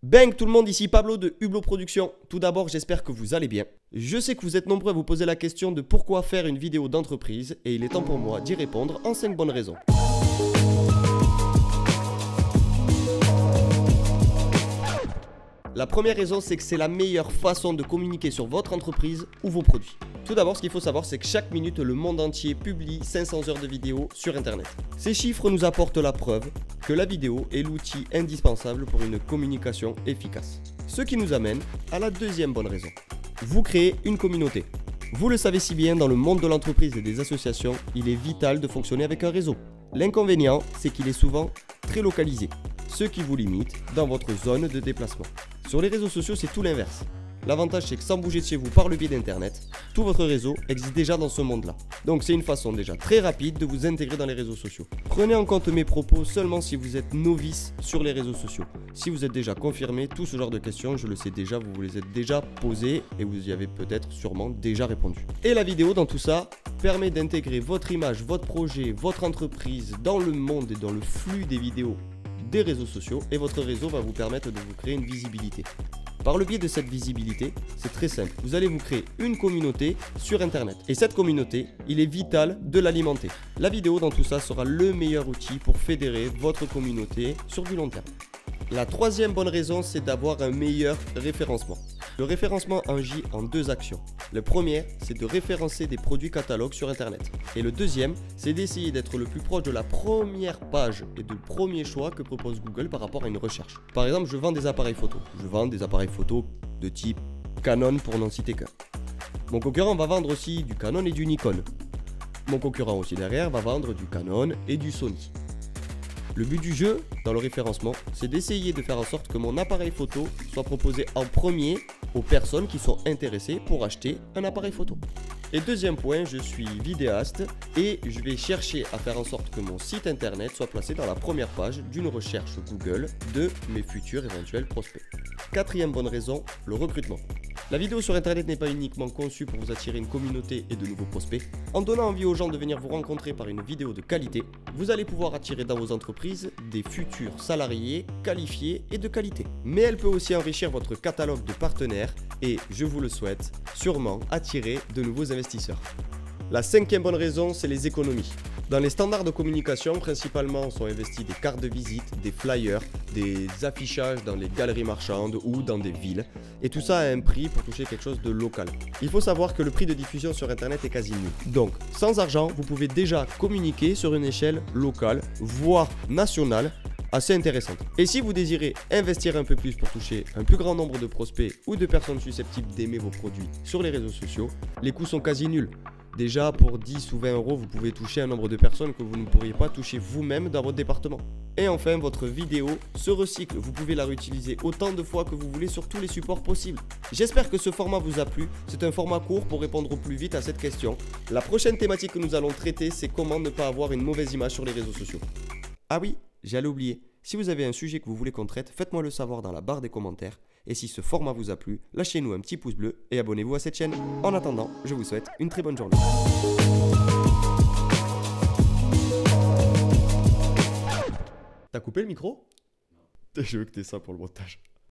Bang tout le monde, ici Pablo de Hublot Productions. Tout d'abord, j'espère que vous allez bien. Je sais que vous êtes nombreux à vous poser la question de pourquoi faire une vidéo d'entreprise et il est temps pour moi d'y répondre en 5 bonnes raisons. La première raison, c'est que c'est la meilleure façon de communiquer sur votre entreprise ou vos produits. Tout d'abord, ce qu'il faut savoir, c'est que chaque minute, le monde entier publie 500 heures de vidéos sur Internet. Ces chiffres nous apportent la preuve que la vidéo est l'outil indispensable pour une communication efficace. Ce qui nous amène à la deuxième bonne raison. Vous créez une communauté. Vous le savez si bien, dans le monde de l'entreprise et des associations, il est vital de fonctionner avec un réseau. L'inconvénient, c'est qu'il est souvent très localisé, ce qui vous limite dans votre zone de déplacement. Sur les réseaux sociaux, c'est tout l'inverse. L'avantage, c'est que sans bouger de chez vous par le biais d'Internet, tout votre réseau existe déjà dans ce monde-là. Donc c'est une façon déjà très rapide de vous intégrer dans les réseaux sociaux. Prenez en compte mes propos seulement si vous êtes novice sur les réseaux sociaux. Si vous êtes déjà confirmé, tout ce genre de questions, je le sais déjà, vous vous les êtes déjà posées et vous y avez peut-être sûrement déjà répondu. Et la vidéo dans tout ça permet d'intégrer votre image, votre projet, votre entreprise dans le monde et dans le flux des vidéos des réseaux sociaux et votre réseau va vous permettre de vous créer une visibilité. Par le biais de cette visibilité, c'est très simple. Vous allez vous créer une communauté sur Internet. Et cette communauté, il est vital de l'alimenter. La vidéo dans tout ça sera le meilleur outil pour fédérer votre communauté sur du long terme. La troisième bonne raison, c'est d'avoir un meilleur référencement. Le référencement agit en deux actions. Le premier, c'est de référencer des produits catalogues sur Internet. Et le deuxième, c'est d'essayer d'être le plus proche de la première page et du premier choix que propose Google par rapport à une recherche. Par exemple, je vends des appareils photo. Je vends des appareils photo de type Canon pour n'en citer qu'un. Mon concurrent va vendre aussi du Canon et du Nikon. Mon concurrent aussi derrière va vendre du Canon et du Sony. Le but du jeu, dans le référencement, c'est d'essayer de faire en sorte que mon appareil photo soit proposé en premier aux personnes qui sont intéressées pour acheter un appareil photo. Et deuxième point, je suis vidéaste et je vais chercher à faire en sorte que mon site internet soit placé dans la première page d'une recherche Google de mes futurs éventuels prospects. Quatrième bonne raison, le recrutement. La vidéo sur Internet n'est pas uniquement conçue pour vous attirer une communauté et de nouveaux prospects. En donnant envie aux gens de venir vous rencontrer par une vidéo de qualité, vous allez pouvoir attirer dans vos entreprises des futurs salariés qualifiés et de qualité. Mais elle peut aussi enrichir votre catalogue de partenaires et, je vous le souhaite, sûrement attirer de nouveaux investisseurs. La cinquième bonne raison, c'est les économies. Dans les standards de communication, principalement sont investis des cartes de visite, des flyers, des affichages dans les galeries marchandes ou dans des villes. Et tout ça a un prix pour toucher quelque chose de local. Il faut savoir que le prix de diffusion sur Internet est quasi nul. Donc, sans argent, vous pouvez déjà communiquer sur une échelle locale, voire nationale, assez intéressante. Et si vous désirez investir un peu plus pour toucher un plus grand nombre de prospects ou de personnes susceptibles d'aimer vos produits sur les réseaux sociaux, les coûts sont quasi nuls. Déjà, pour 10 ou 20 euros, vous pouvez toucher un nombre de personnes que vous ne pourriez pas toucher vous-même dans votre département. Et enfin, votre vidéo se recycle. Vous pouvez la réutiliser autant de fois que vous voulez sur tous les supports possibles. J'espère que ce format vous a plu. C'est un format court pour répondre au plus vite à cette question. La prochaine thématique que nous allons traiter, c'est comment ne pas avoir une mauvaise image sur les réseaux sociaux. Ah oui, j'allais oublier. Si vous avez un sujet que vous voulez qu'on traite, faites-moi le savoir dans la barre des commentaires. Et si ce format vous a plu, lâchez-nous un petit pouce bleu et abonnez-vous à cette chaîne. En attendant, je vous souhaite une très bonne journée. T'as coupé le micro? Je veux que t'aies ça pour le montage.